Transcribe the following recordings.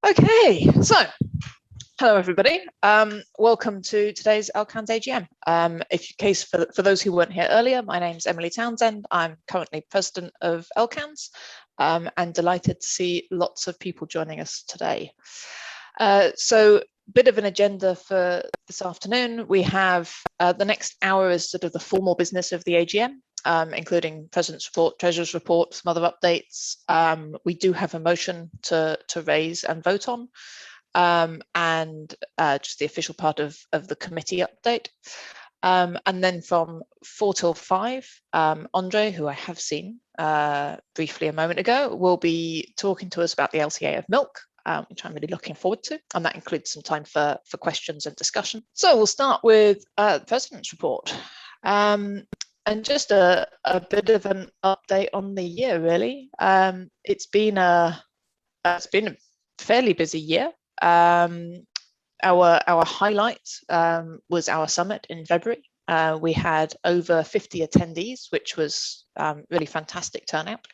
Okay, so hello everybody. Welcome to today's Lcanz AGM. In case for those who weren't here earlier, my name's Emily Townsend. I'm currently president of Lcanz, and delighted to see lots of people joining us today. So bit of an agenda for this afternoon. We have the next hour is sort of the formal business of the AGM. Including President's Report, Treasurer's Report, some other updates. We do have a motion to raise and vote on, and just the official part of the committee update. And then from 4 till 5, Andre, who I have seen briefly a moment ago, will be talking to us about the LCA of milk, which I'm really looking forward to, and that includes some time for questions and discussion. So we'll start with the President's Report. And just a bit of an update on the year, really. It's been a fairly busy year. Our highlight was our summit in February. We had over 50 attendees, which was really fantastic turnout.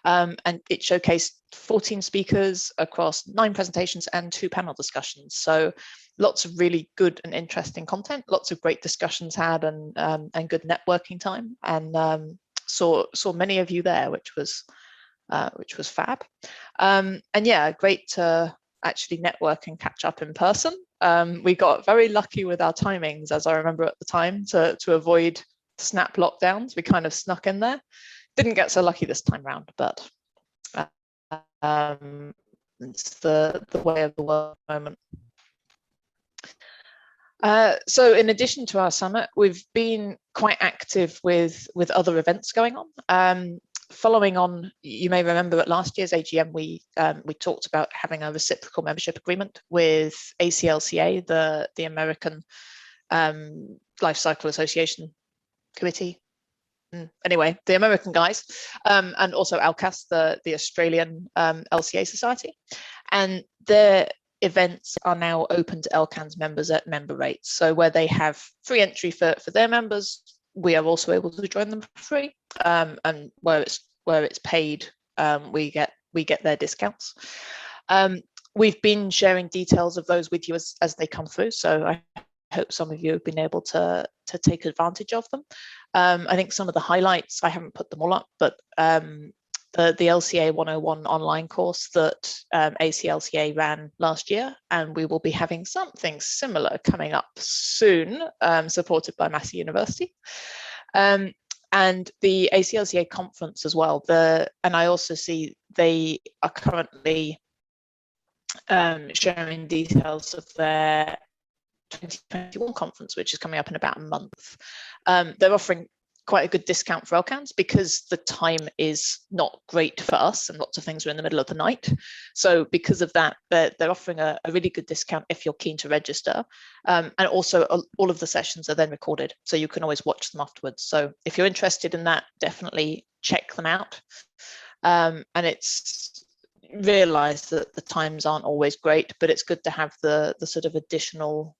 And it showcased 14 speakers across 9 presentations and 2 panel discussions. So lots of really good and interesting content, lots of great discussions had, and good networking time. And saw many of you there, which was fab. And yeah, great to actually network and catch up in person. We got very lucky with our timings, as I remember at the time, to avoid snap lockdowns. We kind of snuck in there. Didn't get so lucky this time round, but it's the way of the world at the moment. So in addition to our summit, we've been quite active with other events going on. Following on, you may remember at last year's AGM, we talked about having a reciprocal membership agreement with ACLCA, the American Life Cycle Association Committee. Anyway, the American guys, and also ALCAS, the Australian LCA Society, and their events are now open to Lcanz members at member rates. So where they have free entry for their members, we are also able to join them for free, and where it's paid, we get their discounts. We've been sharing details of those with you as they come through, so I hope some of you have been able to take advantage of them. I think some of the highlights, I haven't put them all up, but the LCA 101 online course that ACLCA ran last year, and we will be having something similar coming up soon, supported by Massey University. And the ACLCA conference as well. And I also see they are currently sharing details of their 2021 conference, which is coming up in about a month. They're offering quite a good discount for Lcanz because the time is not great for us and lots of things are in the middle of the night. So because of that, they're offering a really good discount if you're keen to register. And also all of the sessions are then recorded, so you can always watch them afterwards. So if you're interested in that, definitely check them out. And it's realize that the times aren't always great, but it's good to have the sort of additional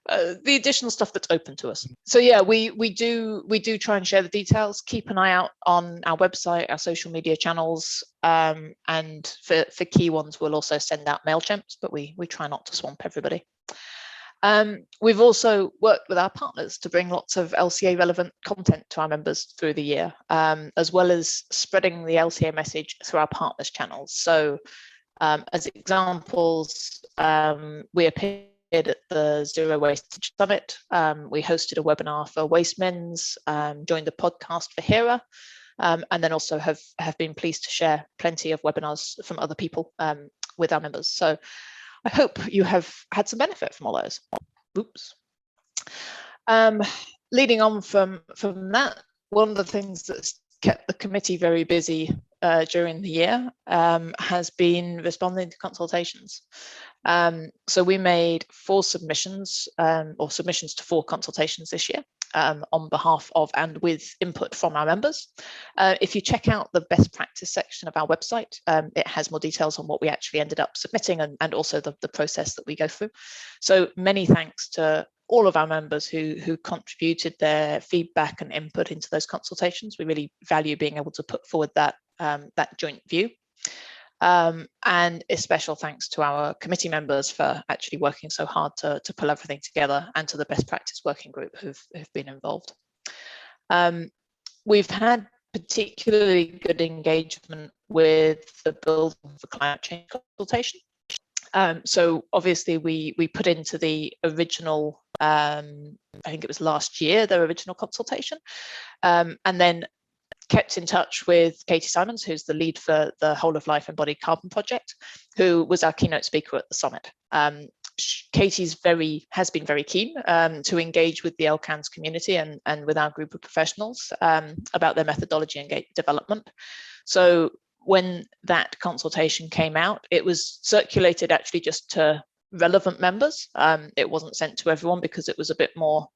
the additional stuff that's open to us. So yeah, we do try and share the details. Keep an eye out on our website, our social media channels, and for key ones, we'll also send out MailChimps, but we try not to swamp everybody. We've also worked with our partners to bring lots of LCA relevant content to our members through the year, as well as spreading the LCA message through our partners channels. So as examples, we appeared at the Zero Waste Summit. We hosted a webinar for Waste Men's, joined the podcast for HERA, and then also have been pleased to share plenty of webinars from other people with our members. So I hope you have had some benefit from all those. Oops. Leading on from that, one of the things that's kept the committee very busy during the year has been responding to consultations. So we made 4 submissions, or submissions to 4 consultations this year, on behalf of and with input from our members. If you check out the best practice section of our website, it has more details on what we actually ended up submitting and also the process that we go through. So many thanks to all of our members who contributed their feedback and input into those consultations. We really value being able to put forward that joint view. And a special thanks to our committee members for actually working so hard to pull everything together, and to the best practice working group who've been involved. We've had particularly good engagement with the Building for Climate Change consultation. So obviously we put into the original, I think it was last year, their original consultation, and then kept in touch with Katie Simons, who's the lead for the Whole of Life Embodied Carbon project, who was our keynote speaker at the summit. Katie has been very keen to engage with the Lcanz community and with our group of professionals about their methodology and development. So when that consultation came out, it was circulated actually just to relevant members. It wasn't sent to everyone because it was a bit more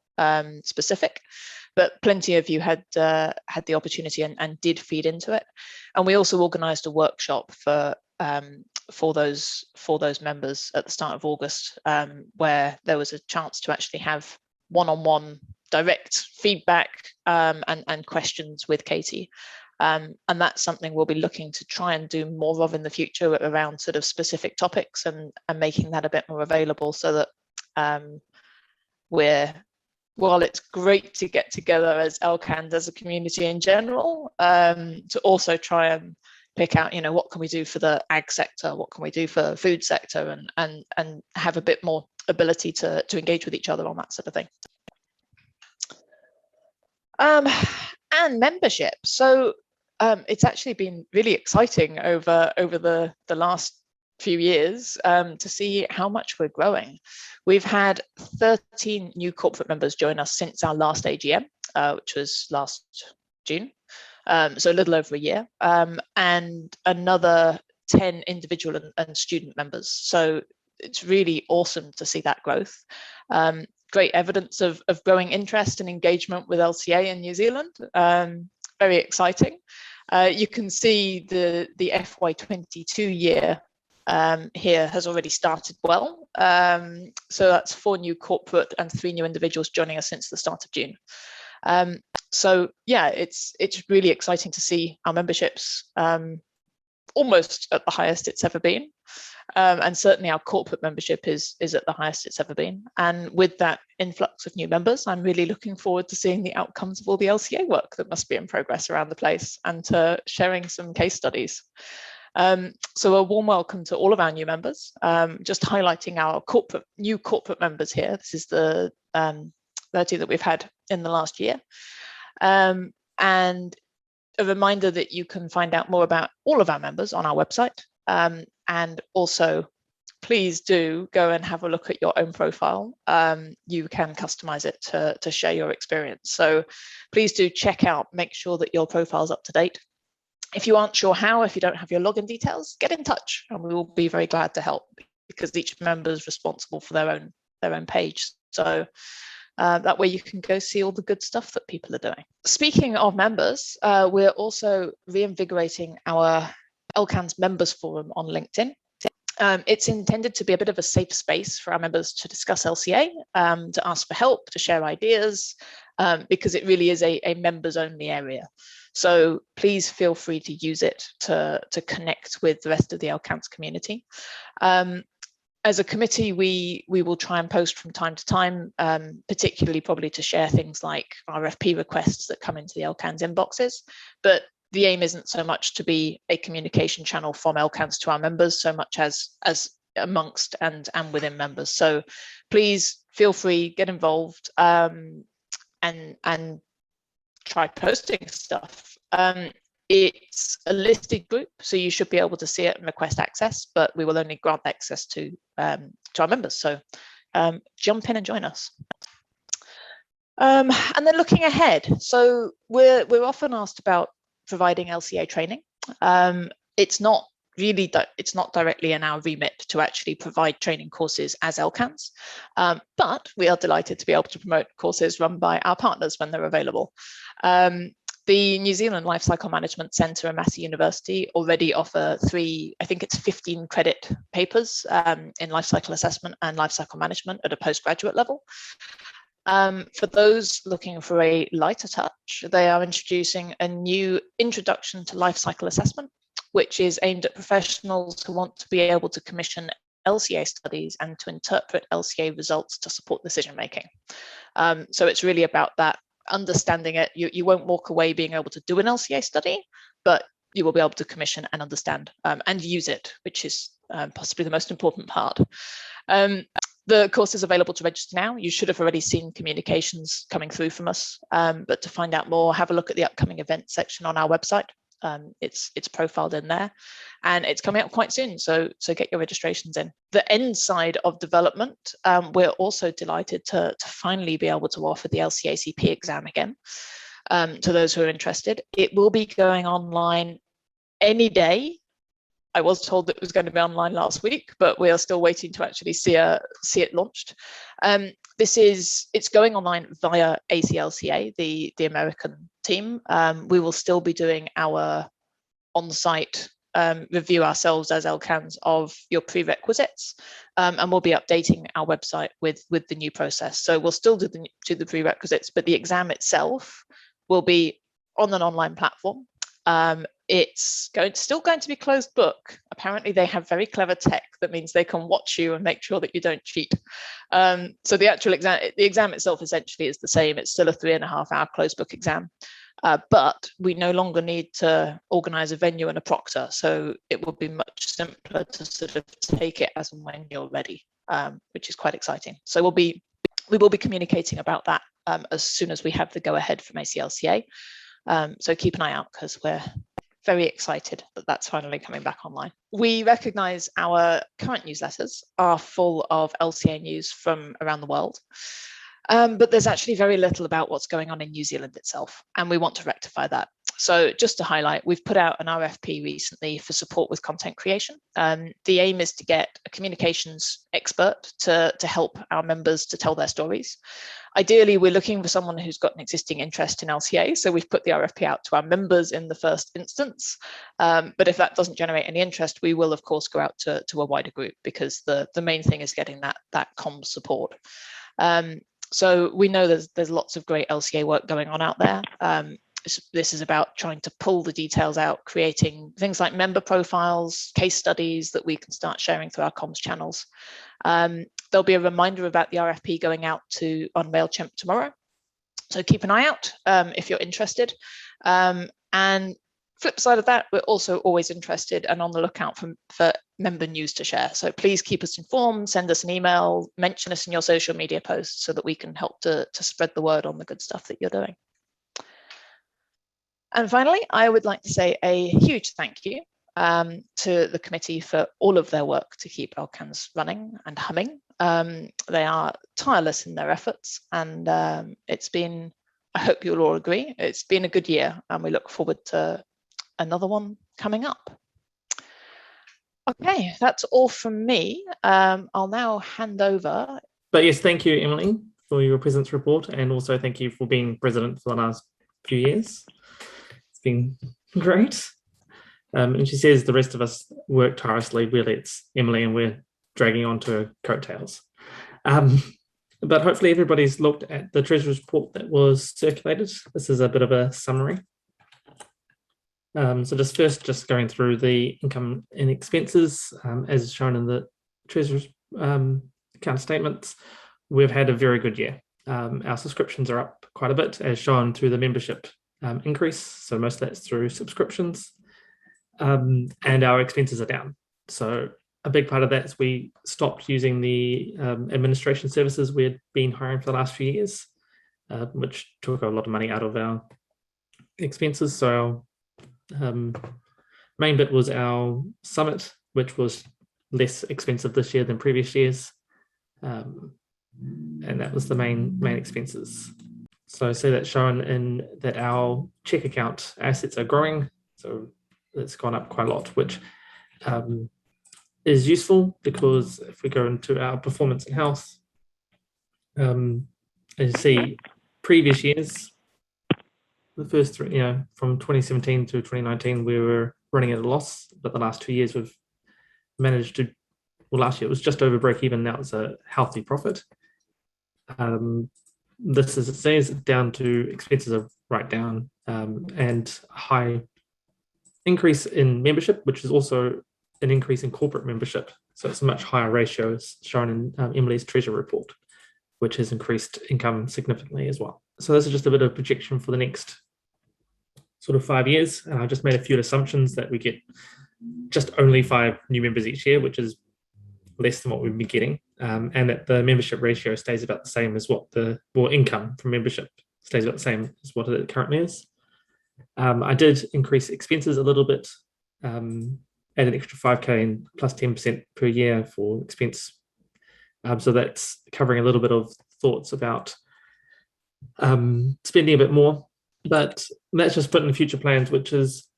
specific, but plenty of you had the opportunity and did feed into it. And we also organised a workshop for those members at the start of August, where there was a chance to actually have one-on-one direct feedback and questions with Katie. And that's something we'll be looking to try and do more of in the future around sort of specific topics, and making that a bit more available, so that while it's great to get together as Lcanz as a community in general, to also try and pick out, what can we do for the ag sector, what can we do for the food sector, and have a bit more ability to engage with each other on that sort of thing. And membership. So it's actually been really exciting over the last few years to see how much we're growing. We've had 13 new corporate members join us since our last AGM, which was last June, so a little over a year, and another 10 individual and student members. So it's really awesome to see that growth. Great evidence of growing interest and engagement with LCA in New Zealand. Very exciting. You can see the FY22 year here has already started well. So that's 4 new corporate and 3 new individuals joining us since the start of June. So yeah, it's really exciting to see our memberships almost at the highest it's ever been. And certainly our corporate membership is at the highest it's ever been. And with that influx of new members, I'm really looking forward to seeing the outcomes of all the LCA work that must be in progress around the place, and to sharing some case studies. So a warm welcome to all of our new members. Just highlighting our new corporate members here. This is the 30 that we've had in the last year. And a reminder that you can find out more about all of our members on our website. And also, please do go and have a look at your own profile. You can customize it to share your experience. So please do check out, make sure that your profile is up to date. If you aren't sure how, if you don't have your login details, get in touch and we will be very glad to help, because each member is responsible for their own page. So that way you can go see all the good stuff that people are doing. Speaking of members, we're also reinvigorating our Lcanz Members Forum on LinkedIn. It's intended to be a bit of a safe space for our members to discuss LCA, to ask for help, to share ideas, because it really is a members only area. So please feel free to use it to connect with the rest of the Lcanz community. As a committee, we will try and post from time to time, particularly probably to share things like RFP requests that come into the Lcanz inboxes. But the aim isn't so much to be a communication channel from Lcanz to our members, so much as amongst and within members. So please feel free, get involved, and try posting stuff. It's a listed group, so you should be able to see it and request access, but we will only grant access to our members. So jump in and join us. And then looking ahead, so we're often asked about providing LCA training. It's not directly in our remit to actually provide training courses as Lcanz, but we are delighted to be able to promote courses run by our partners when they're available. The New Zealand Lifecycle Management Centre and Massey University already offer 15 credit papers in lifecycle assessment and lifecycle management at a postgraduate level. For those looking for a lighter touch, they are introducing a new introduction to lifecycle assessment, which is aimed at professionals who want to be able to commission LCA studies and to interpret LCA results to support decision making. So it's really about that, understanding it. You won't walk away being able to do an LCA study, but you will be able to commission and understand and use it, which is possibly the most important part. The course is available to register now. You should have already seen communications coming through from us, but to find out more, have a look at the upcoming events section on our website. It's profiled in there, and it's coming up quite soon, so get your registrations in. The end side of development, we're also delighted to finally be able to offer the Lcacp exam again to those who are interested. It will be going online any day. I was told it was going to be online last week, but we are still waiting to actually see it launched. It's going online via ACLCA, the American team. We will still be doing our on-site review ourselves as Lcanz of your prerequisites, and we'll be updating our website with the new process. So we'll still do the prerequisites, but the exam itself will be on an online platform. It's still going to be closed book. Apparently they have very clever tech that means they can watch you and make sure that you don't cheat. So the actual exam, the exam itself essentially is the same. It's still a 3.5-hour closed book exam, but we no longer need to organize a venue and a proctor. So it will be much simpler to sort of take it as and when you're ready, which is quite exciting. So we will be communicating about that as soon as we have the go ahead from ACLCA. So keep an eye out, because we're very excited that that's finally coming back online. We recognize our current newsletters are full of LCA news from around the world, but there's actually very little about what's going on in New Zealand itself, and we want to rectify that. So just to highlight, we've put out an RFP recently for support with content creation. The aim is to get a communications expert to help our members to tell their stories. Ideally, we're looking for someone who's got an existing interest in LCA. So we've put the RFP out to our members in the first instance. But if that doesn't generate any interest, we will, of course, go out to a wider group, because the main thing is getting that comms support. So we know there's lots of great LCA work going on out there. This is about trying to pull the details out, creating things like member profiles, case studies that we can start sharing through our comms channels. There'll be a reminder about the RFP going out on MailChimp tomorrow. So keep an eye out if you're interested. And flip side of that, we're also always interested and on the lookout for member news to share. So please keep us informed, send us an email, mention us in your social media posts so that we can help to spread the word on the good stuff that you're doing. And finally, I would like to say a huge thank you to the committee for all of their work to keep Lcanz running and humming. They are tireless in their efforts, and it's been, I hope you'll all agree, it's been a good year, and we look forward to another one coming up. Okay, that's all from me. I'll now hand over. But yes, thank you, Emily, for your presence report, and also thank you for being president for the last few years. It's been great. And she says the rest of us work tirelessly. Really, it's Emily, and we're dragging on to her coattails. But hopefully everybody's looked at the Treasurer's report that was circulated. This is a bit of a summary. So just going through the income and expenses, as shown in the Treasurer's account statements, we've had a very good year. Our subscriptions are up quite a bit, as shown through the membership increase. So most of that's through subscriptions. And our expenses are down. So a big part of that is we stopped using the administration services we had been hiring for the last few years, which took a lot of money out of our expenses. So our main bit was our summit, which was less expensive this year than previous years. And that was the main expenses. So I see that shown in that our check account assets are growing. So it's gone up quite a lot, which is useful, because if we go into our performance and health, as you see, previous years, the first three, from 2017 to 2019, we were running at a loss, but the last 2 years we've managed to, well, last year it was just over break even, now it's a healthy profit. This is, it says, down to expenses are right down, and high increase in membership, which is also an increase in corporate membership. So it's a much higher ratio, as shown in Emily's Treasury report, which has increased income significantly as well. So this is just a bit of projection for the next sort of 5 years. And I just made a few assumptions that we get just only 5 new members each year, which is less than what we've been getting, and that the membership ratio stays about the same as what income from membership stays about the same as what it currently is. I did increase expenses a little bit, add an extra 5K and plus 10% per year for expense. So that's covering a little bit of thoughts about spending a bit more, but that's just put in future plans, which is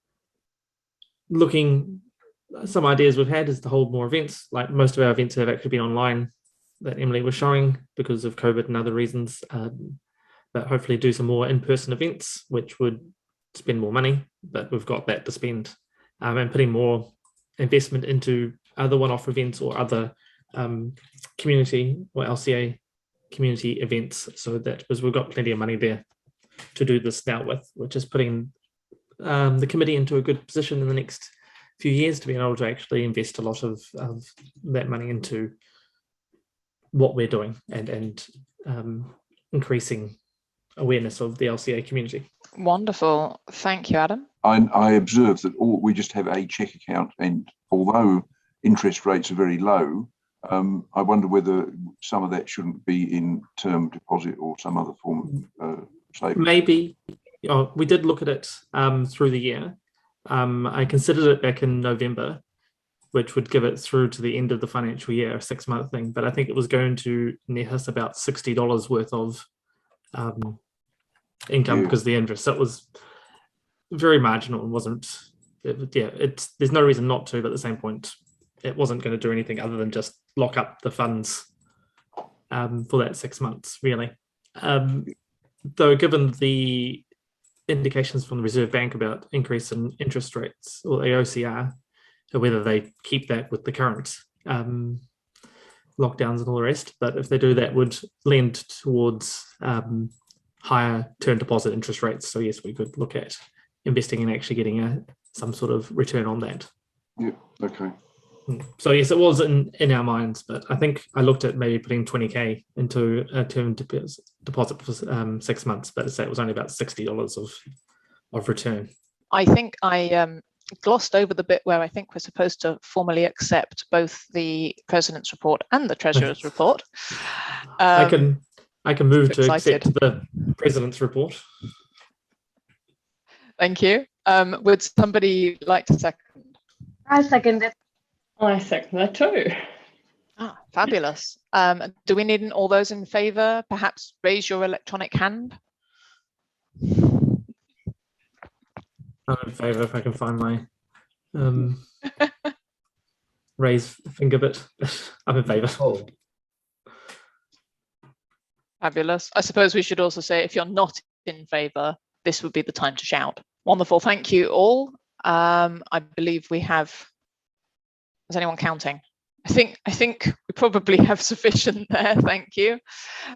looking. Some ideas we've had is to hold more events. Like most of our events have actually been online that Emily was showing because of COVID and other reasons, but hopefully do some more in-person events, which would spend more money, but we've got that to spend, and putting more investment into other one-off events or other community or LCA community events, so that because we've got plenty of money there to do this now with, which is putting the committee into a good position in the next few years to be able to actually invest a lot of that money into what we're doing and increasing awareness of the LCA community. Wonderful. Thank you, Adam. I observed that we just have a check account, and although interest rates are very low, I wonder whether some of that shouldn't be in term deposit or some other form of savings. Maybe. We did look at it through the year. I considered it back in November, which would give it through to the end of the financial year, a 6-month thing. But I think it was going to net us about $60 worth of income because the interest. So it was very marginal and wasn't. There's no reason not to, but at the same point, it wasn't going to do anything other than just lock up the funds for that 6 months, really. Though, given the indications from the Reserve Bank about increase in interest rates or the OCR, whether they keep that with the current lockdowns and all the rest, but if they do, that would lend towards higher term deposit interest rates. So yes, we could look at investing and actually getting some sort of return on that. Yeah, okay. So yes, it was in our minds, but I think I looked at maybe putting 20K into a term deposit for 6 months, but it was only about $60 of return. I think I glossed over the bit where I think we're supposed to formally accept both the President's report and the Treasurer's report. I can move to excited. accept the President's report. Thank you. Would somebody like to second? I second it. I second that too. Fabulous. Do we need all those in favour? Perhaps raise your electronic hand. I'm in favour if I can find my raise finger bit. I'm in favour. Oh. Fabulous. I suppose we should also say if you're not in favour, this would be the time to shout. Wonderful. Thank you all. I believe we have. Is anyone counting? I think we probably have sufficient there. Thank you.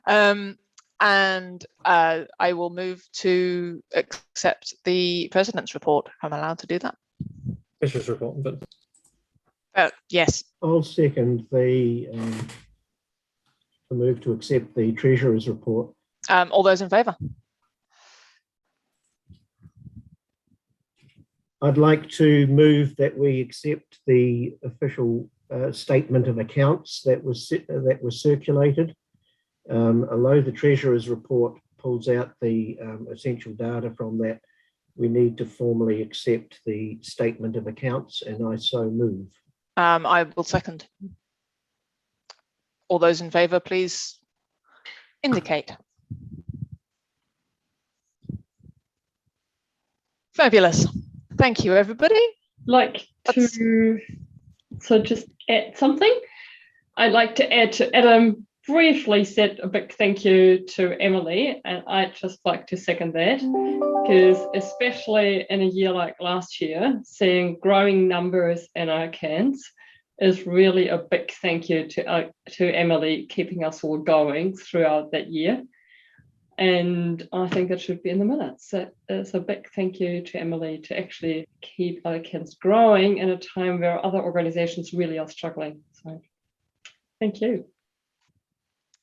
And I will move to accept the President's report. I'm allowed to do that. Treasurer's report, but yes. I'll second the move to accept the Treasurer's report. All those in favour? I'd like to move that we accept the official statement of accounts that was circulated. Although the Treasurer's report pulls out the essential data from that, we need to formally accept the statement of accounts, and I so move. I will second. All those in favour, please indicate. Fabulous. Thank you, everybody. So just add something. I'd like to add to Adam briefly said a big thank you to Emily, and I'd just like to second that, because especially in a year like last year, seeing growing numbers in Lcanz is really a big thank you to Emily keeping us all going throughout that year. And I think it should be in the minutes. So it's a big thank you to Emily to actually keep Lcanz growing in a time where other organizations really are struggling. So thank you.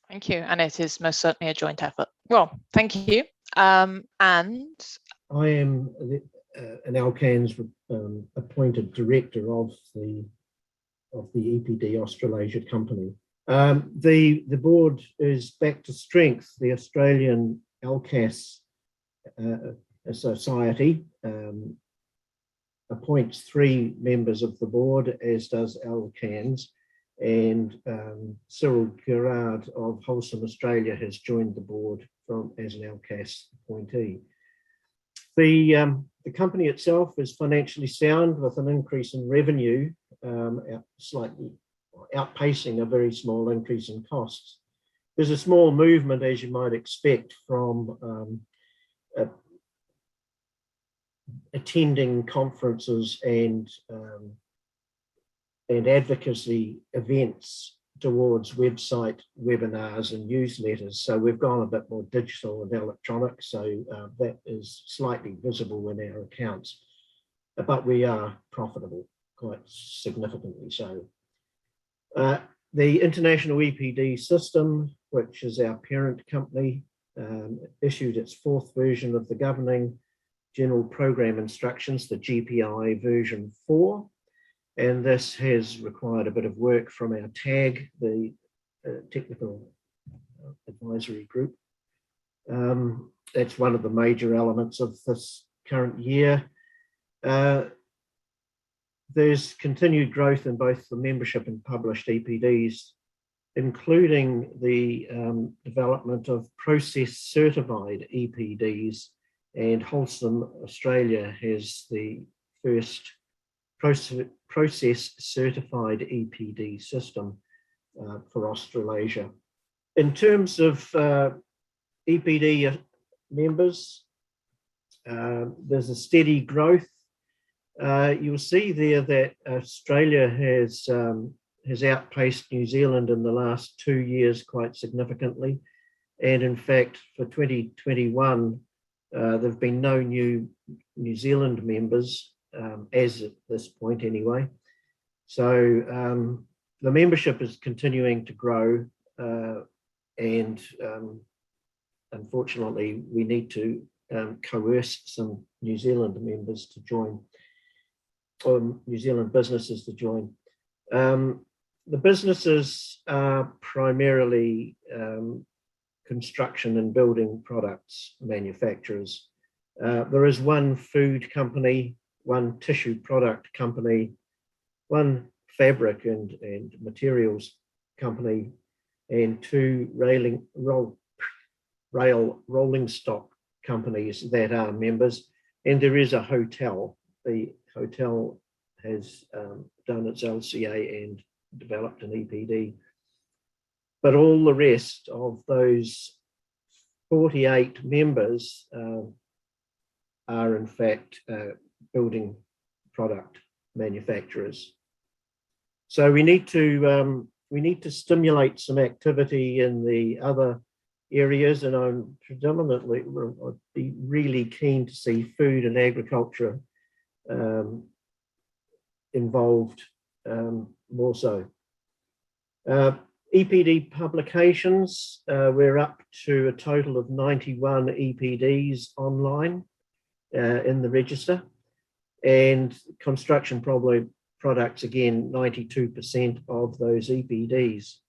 Thank you. And it is most certainly a joint effort. Well, thank you. And I am an Lcanz appointed director of the EPD Australasia company. The board is back to strength. The Australian LCAS Society appoints 3 members of the board, as does Lcanz, and Cyril Gerard of Wholesome Australia has joined the board as an LCAS appointee. The company itself is financially sound with an increase in revenue, slightly outpacing a very small increase in costs. There's a small movement, as you might expect, from attending conferences and advocacy events towards website webinars and newsletters. So we've gone a bit more digital and electronic, so that is slightly visible in our accounts, but we are profitable, quite significantly so. The International EPD system, which is our parent company, issued its 4th version of the Governing General Program Instructions, the GPI version 4. And this has required a bit of work from our TAG, the Technical Advisory Group. That's one of the major elements of this current year. There's continued growth in both the membership and published EPDs, including the development of process certified EPDs, and Wholesome Australia has the first process certified EPD system for Australasia. In terms of EPD members, there's a steady growth. You'll see there that Australia has outpaced New Zealand in the last 2 years quite significantly. And in fact, for 2021, there have been no new New Zealand members, as at this point anyway. So the membership is continuing to grow, and unfortunately, we need to coerce some New Zealand members to join, or New Zealand businesses to join. The businesses are primarily construction and building products manufacturers. There is one food company, one tissue product company, one fabric and materials company, and 2 rail rolling stock companies that are members. And there is a hotel. The hotel has done its LCA and developed an EPD. But all the rest of those 48 members are in fact building product manufacturers. So we need to stimulate some activity in the other areas, and I'm predominantly, I'd be really keen to see food and agriculture involved more so. EPD publications, we're up to a total of 91 EPDs online in the register, and construction products, again, 92% of those EPDs.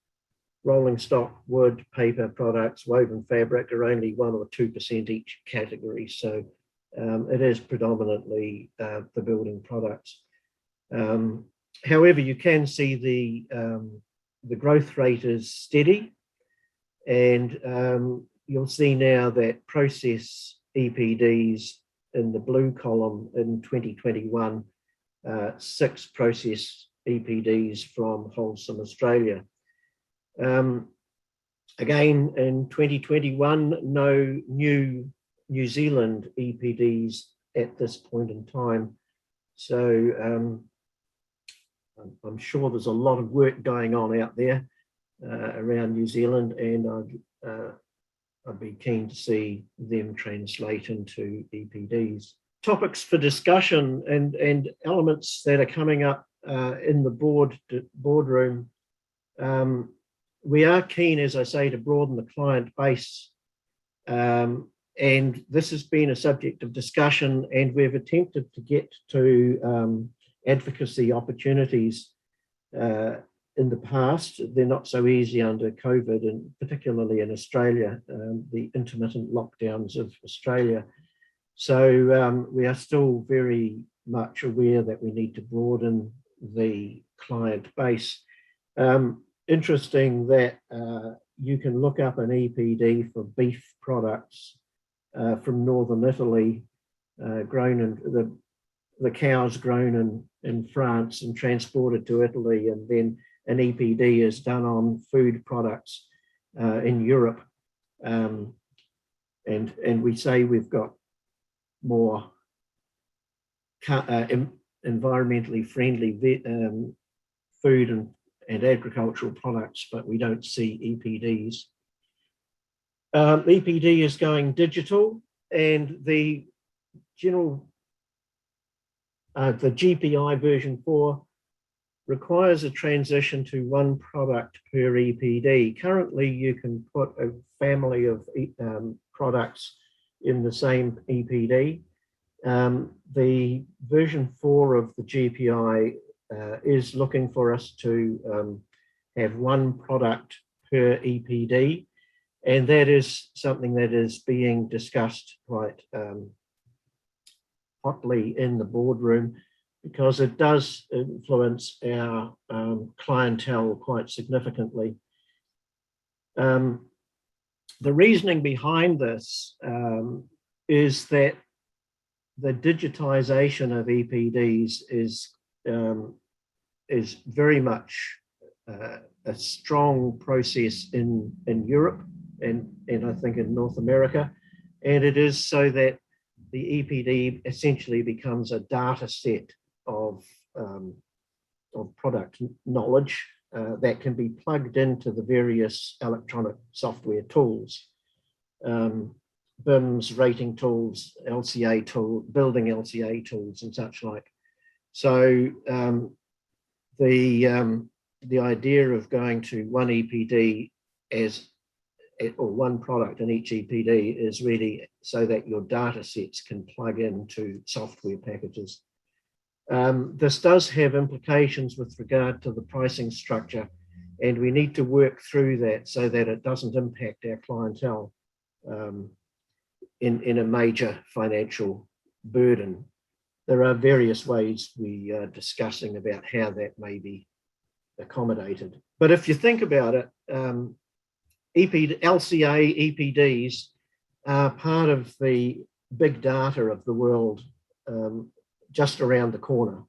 Rolling stock, wood, paper products, woven fabric are only 1 or 2% each category. So it is predominantly the building products. However, you can see the growth rate is steady, and you'll see now that process EPDs in the blue column in 2021, 6 process EPDs from Wholesome Australia. Again, in 2021, no new New Zealand EPDs at this point in time. So I'm sure there's a lot of work going on out there around New Zealand, and I'd be keen to see them translate into EPDs. Topics for discussion and elements that are coming up in the boardroom. We are keen, as I say, to broaden the client base. And this has been a subject of discussion, and we've attempted to get to advocacy opportunities in the past. They're not so easy under COVID, and particularly in Australia, the intermittent lockdowns of Australia. So we are still very much aware that we need to broaden the client base. Interesting that you can look up an EPD for beef products from northern Italy, grown in the cows grown in France and transported to Italy, and then an EPD is done on food products in Europe. And we say we've got more environmentally friendly food and agricultural products, but we don't see EPDs. EPD is going digital, and the GPI version 4 requires a transition to one product per EPD. Currently, you can put a family of products in the same EPD. The version 4 of the GPI is looking for us to have one product per EPD, and that is something that is being discussed quite hotly in the boardroom, because it does influence our clientele quite significantly. The reasoning behind this is that the digitization of EPDs is very much a strong process in Europe and I think in North America, and it is so that the EPD essentially becomes a data set of product knowledge that can be plugged into the various electronic software tools, BIMs, rating tools, LCA tool, building LCA tools, and such like. So the idea of going to one EPD or one product in each EPD is really so that your data sets can plug into software packages. This does have implications with regard to the pricing structure, and we need to work through that so that it doesn't impact our clientele in a major financial burden. There are various ways we are discussing about how that may be accommodated. But if you think about it, LCA EPDs are part of the big data of the world just around the corner.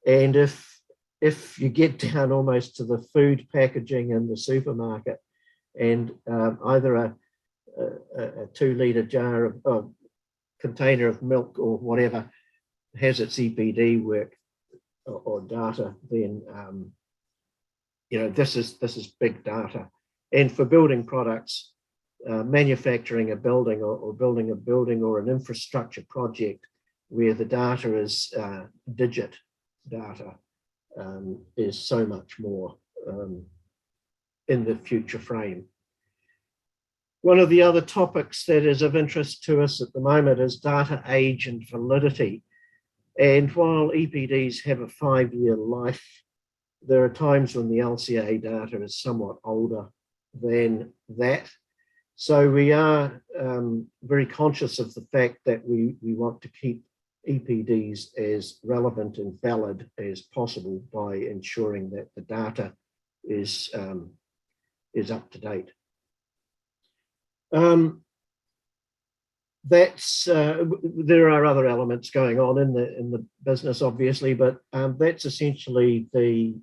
And if you get down almost to the food packaging in the supermarket, and either a 2-litre jar of container of milk or whatever has its EPD work or data, then this is big data. And for building products, manufacturing a building or building a building or an infrastructure project where the data is digit data is so much more in the future frame. One of the other topics that is of interest to us at the moment is data age and validity. And while EPDs have a 5-year life, there are times when the LCA data is somewhat older than that. So we are very conscious of the fact that we want to keep EPDs as relevant and valid as possible by ensuring that the data is up to date. There are other elements going on in the business, obviously, but that's essentially the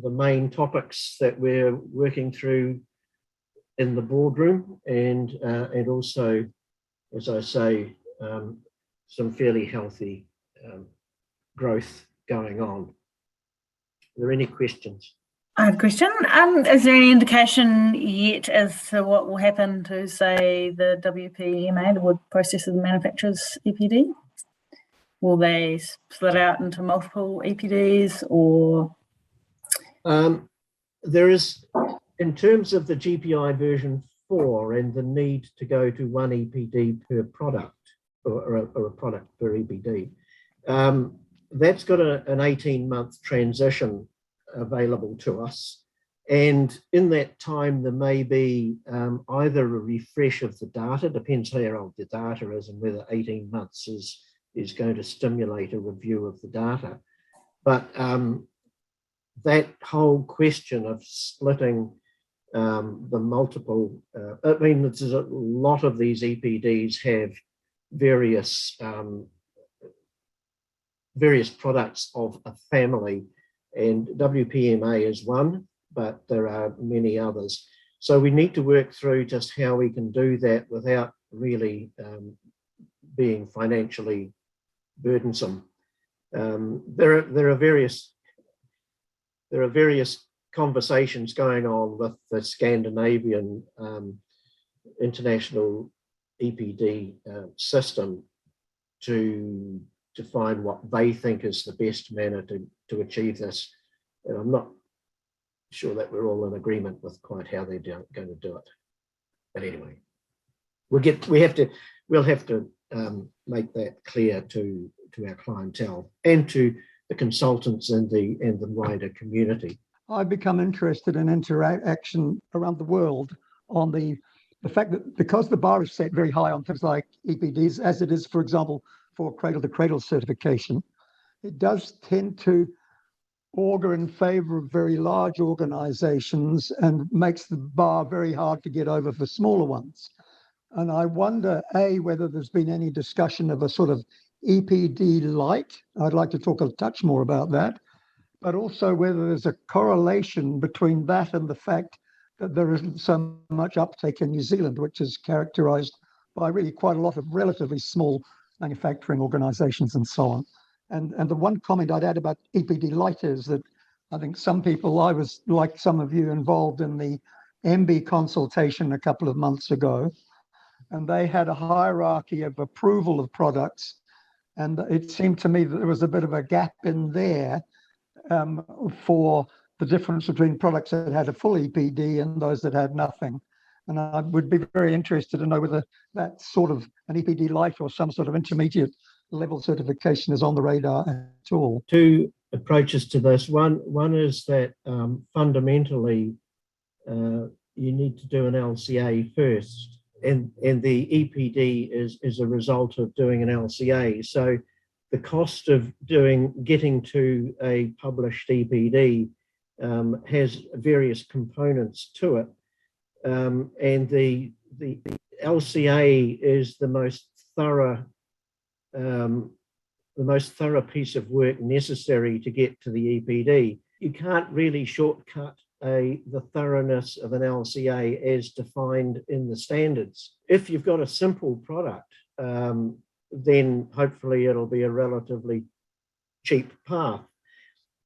main topics that we're working through in the boardroom, and also, as I say, some fairly healthy growth going on. Are there any questions? I have a question. Is there any indication yet as to what will happen to, say, the WPMA, the Wood Processors Manufacturers EPD? Will they split out into multiple EPDs, or? There is, in terms of the GPI version 4 and the need to go to one EPD per product, or a product per EPD, that's got an 18-month transition available to us. And in that time, there may be either a refresh of the data, depends how old the data is and whether 18 months is going to stimulate a review of the data. But that whole question of splitting the multiple, I mean, there's a lot of these EPDs have various products of a family, and WPMA is one, but there are many others. So we need to work through just how we can do that without really being financially burdensome. There are various conversations going on with the Scandinavian international EPD system to define what they think is the best manner to achieve this. And I'm not sure that we're all in agreement with quite how they're going to do it. But anyway, we'll have to make that clear to our clientele and to the consultants and the wider community. I've become interested in interaction around the world on the fact that because the bar is set very high on things like EPDs, as it is, for example, for cradle-to-cradle certification, it does tend to augur in favor of very large organizations and makes the bar very hard to get over for smaller ones. And I wonder, A, whether there's been any discussion of a sort of EPD light. I'd like to talk a touch more about that, but also whether there's a correlation between that and the fact that there isn't so much uptake in New Zealand, which is characterized by really quite a lot of relatively small manufacturing organizations and so on. And the one comment I'd add about EPD light is that I think some people, I was like some of you involved in the MB consultation a couple of months ago, and they had a hierarchy of approval of products. And it seemed to me that there was a bit of a gap in there for the difference between products that had a full EPD and those that had nothing. And I would be very interested to know whether that sort of an EPD light or some sort of intermediate level certification is on the radar at all. Two approaches to this. One is that fundamentally you need to do an LCA first, and the EPD is a result of doing an LCA. So the cost of getting to a published EPD has various components to it, and the LCA is the most thorough piece of work necessary to get to the EPD. You can't really shortcut the thoroughness of an LCA as defined in the standards. If you've got a simple product, then hopefully it'll be a relatively cheap path.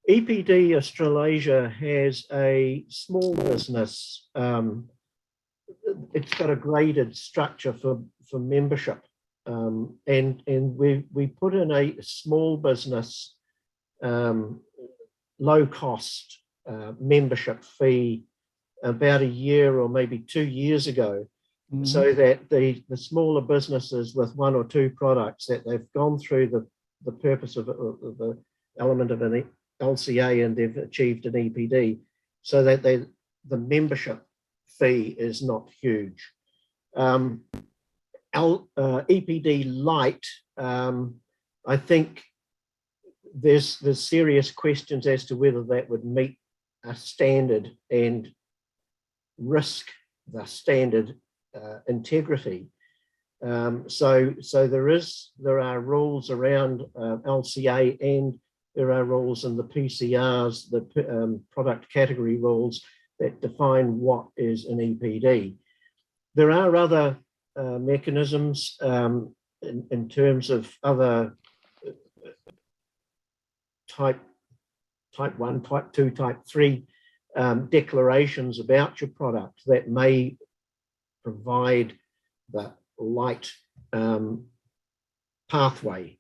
EPD Australasia has a small business. It's got a graded structure for membership. And we put in a small business low cost membership fee about a year or maybe 2 years ago, so that the smaller businesses with one or two products that they've gone through the purpose of the element of an LCA and they've achieved an EPD, so that the membership fee is not huge. EPD Light, I think there's serious questions as to whether that would meet a standard and risk the standard integrity. So there are rules around LCA, and there are rules in the PCRs, the product category rules, that define what is an EPD. There are other mechanisms in terms of other type 1, type 2, type 3 declarations about your product that may provide the light pathway.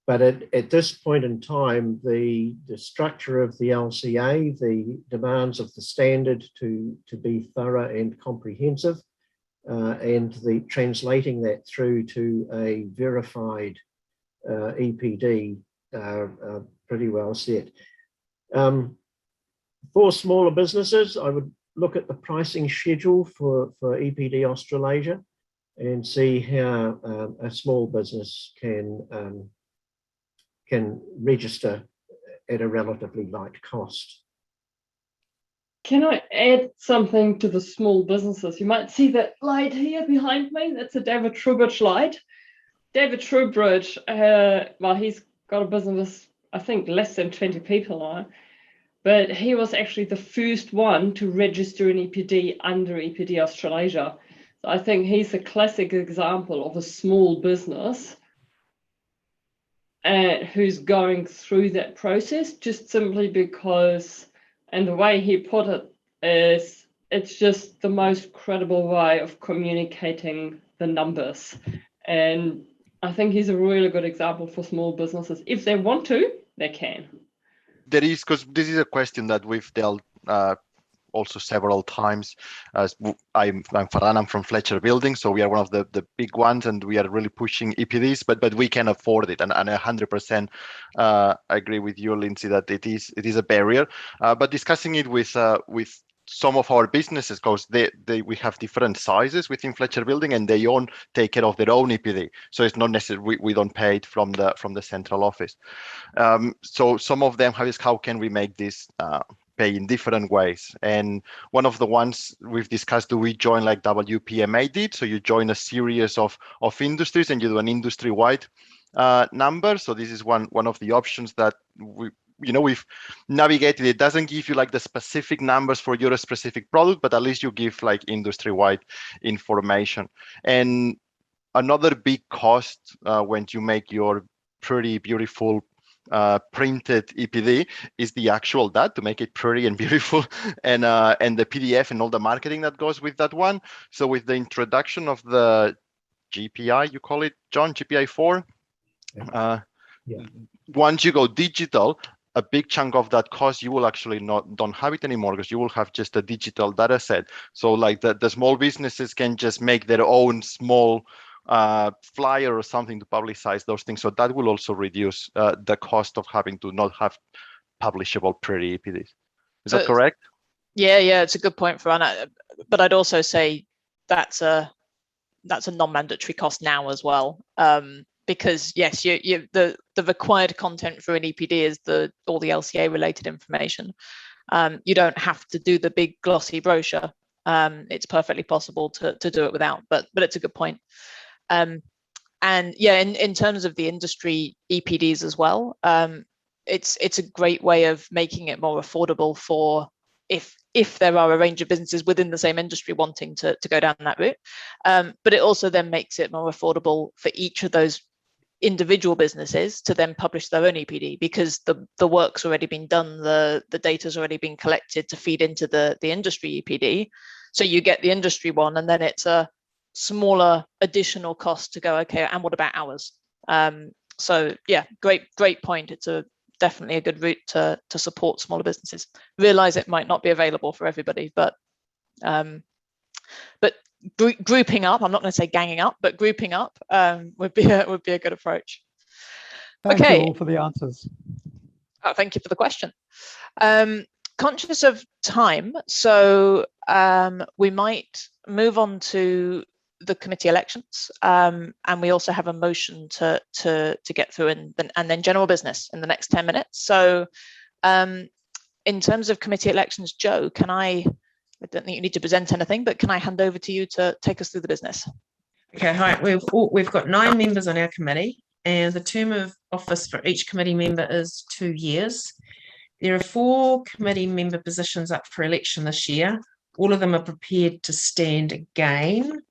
But at this point in time, the structure of the LCA, the demands of the standard to be thorough and comprehensive, and the translating that through to a verified EPD are pretty well set. For smaller businesses, I would look at the pricing schedule for EPD Australasia and see how a small business can register at a relatively light cost. Can I add something to the small businesses? You might see that light here behind me. That's a David Trubridge light. David Trubridge, well, he's got a business, I think, less than 20 people now, but he was actually the first one to register an EPD under EPD Australasia. So I think he's a classic example of a small business who's going through that process, just simply because, and the way he put it is, it's just the most credible way of communicating the numbers. And I think he's a really good example for small businesses. If they want to, they can. There is, because this is a question that we've dealt also several times. I'm Farhan, I'm from Fletcher Building, so we are one of the big ones, and we are really pushing EPDs, but we can afford it, and I 100% agree with you, Lindsay, that it is a barrier. But discussing it with some of our businesses, because we have different sizes within Fletcher Building, and they take care of their own EPD, so it's not necessary we don't pay it from the central office. So some of them have is, how can we make this pay in different ways? And one of the ones we've discussed, do we join like WPMA did? So you join a series of industries and you do an industry-wide number. So this is one of the options that we've navigated. It doesn't give you like the specific numbers for your specific product, but at least you give like industry-wide information. And another big cost when you make your pretty beautiful printed EPD is the actual that to make it pretty and beautiful, and the PDF and all the marketing that goes with that one. So with the introduction of the GPI, you call it, John, GPI 4, once you go digital, a big chunk of that cost you will actually don't have it anymore, because you will have just a digital data set. So like the small businesses can just make their own small flyer or something to publicize those things. So that will also reduce the cost of having to not have publishable pretty EPDs. Is that correct? Yeah, it's a good point, Farhan. But I'd also say that's a non-mandatory cost now as well. Because yes, the required content for an EPD is all the LCA related information. You don't have to do the big glossy brochure. It's perfectly possible to do it without, but it's a good point. And yeah, in terms of the industry EPDs as well, it's a great way of making it more affordable for if there are a range of businesses within the same industry wanting to go down that route. But it also then makes it more affordable for each of those individual businesses to then publish their own EPD, because the work's already been done, the data's already been collected to feed into the industry EPD. So you get the industry one, and then it's a smaller additional cost to go, okay, and what about ours? So yeah, great point. It's definitely a good route to support smaller businesses. Realize it might not be available for everybody, but grouping up, I'm not going to say ganging up, but grouping up would be a good approach. Thank okay. you all for the answers. Oh, thank you for the question. Conscious of time, so we might move on to the committee elections, and we also have a motion to get through, and then general business in the next 10 minutes. So in terms of committee elections, Joe, I don't think you need to present anything, but can I hand over to you to take us through the business? Okay, hi. We've got 9 members on our committee, and the term of office for each committee member is 2 years. There are 4 committee member positions up for election this year. All of them are prepared to stand again,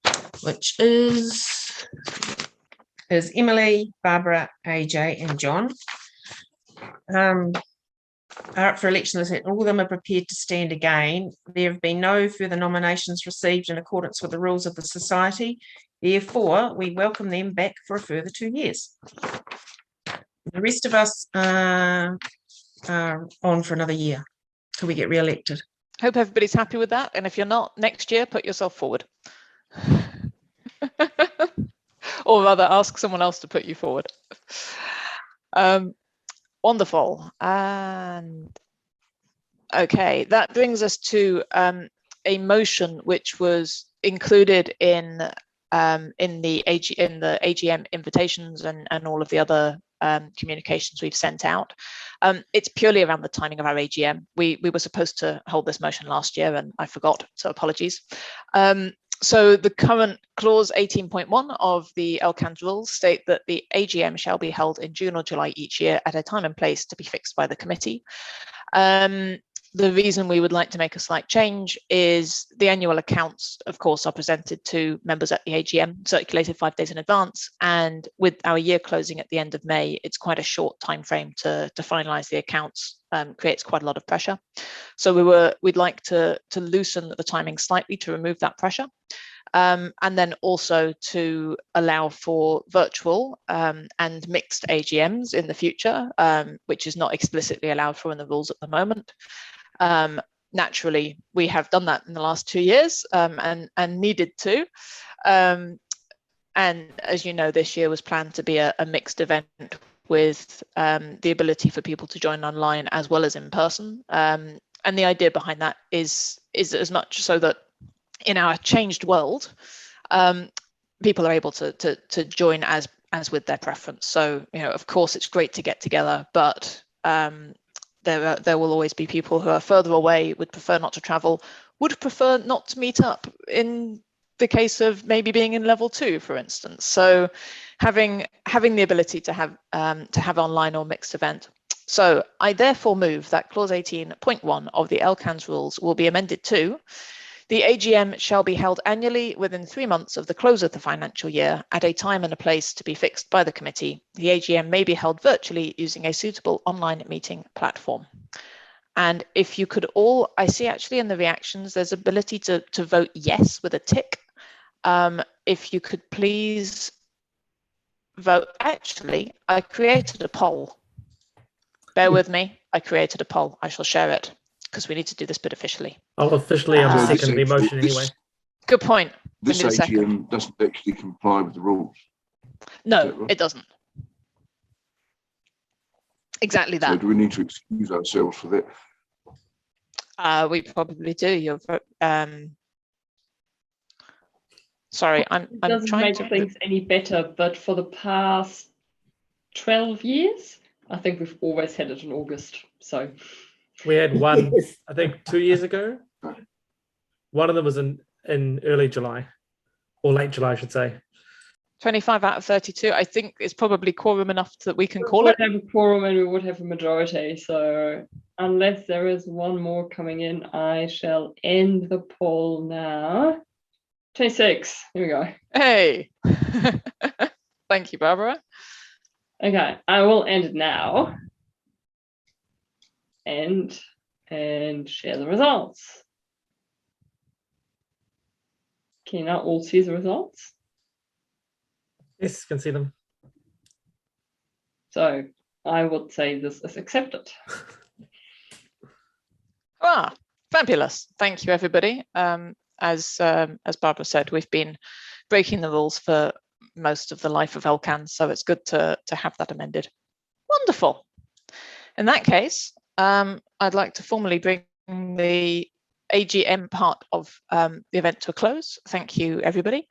which is Emily, Barbara, AJ, and John. are up for election. All of them are prepared to stand again. There have been no further nominations received in accordance with the rules of the Society. Therefore, we welcome them back for a further 2 years. The rest of us are on for another year till we get re-elected. Hope everybody's happy with that. And if you're not, next year, put yourself forward. Or rather, ask someone else to put you forward. Wonderful. And okay, that brings us to a motion which was included in the AGM invitations and all of the other communications we've sent out. It's purely around the timing of our AGM. We were supposed to hold this motion last year and I forgot, so apologies. So the current clause 18.1 of the Lcanz rules state that the AGM shall be held in June or July each year at a time and place to be fixed by the committee. The reason we would like to make a slight change is the annual accounts, of course, are presented to members at the AGM, circulated 5 days in advance. And with our year closing at the end of May, it's quite a short time frame to finalise the accounts, creates quite a lot of pressure. So we'd like to loosen the timing slightly to remove that pressure. And then also to allow for virtual and mixed AGMs in the future, which is not explicitly allowed for in the rules at the moment. Naturally, we have done that in the last 2 years and needed to. And as you know, this year was planned to be a mixed event with the ability for people to join online as well as in person. And the idea behind that is as much so that in our changed world, people are able to join as with their preference. So, you know, of course, it's great to get together, but there will always be people who are further away, would prefer not to travel, would prefer not to meet up in the case of maybe being in level 2, for instance. So having the ability to have online or mixed event. So I therefore move that clause 18.1 of the Lcanz rules will be amended to: the AGM shall be held annually within 3 months of the close of the financial year at a time and a place to be fixed by the committee. The AGM may be held virtually using a suitable online meeting platform. And if you could all, I see actually in the reactions, there's ability to vote yes with a tick. If you could please vote. Actually, I created a poll. Bear with me, I created a poll. I shall share it, because we need to do this bit officially. I'll officially second the motion anyway. Good point. This AGM doesn't actually comply with the rules. No, right? It doesn't. Exactly that. So do we need to excuse ourselves for that? We probably do. You're sorry, I'm trying to make things any better, but for the past 12 years, I think we've always had it in August. So we had one, I think 2 years ago. One of them was in early July, or late July, I should say. 25 out of 32. I think it's probably quorum enough that we can call it. We would have a quorum and we would have a majority. So unless there is one more coming in, I shall end the poll now. 26. Here we go. Hey. Thank you, Barbara. Okay, I will end it now. And share the results. Can you now all see the results? Yes, can see them. So I would say this is accepted. Fabulous. Thank you, everybody. As Barbara said, we've been breaking the rules for most of the life of Lcanz, so it's good to have that amended. Wonderful. In that case, I'd like to formally bring the AGM part of the event to a close. Thank you, everybody.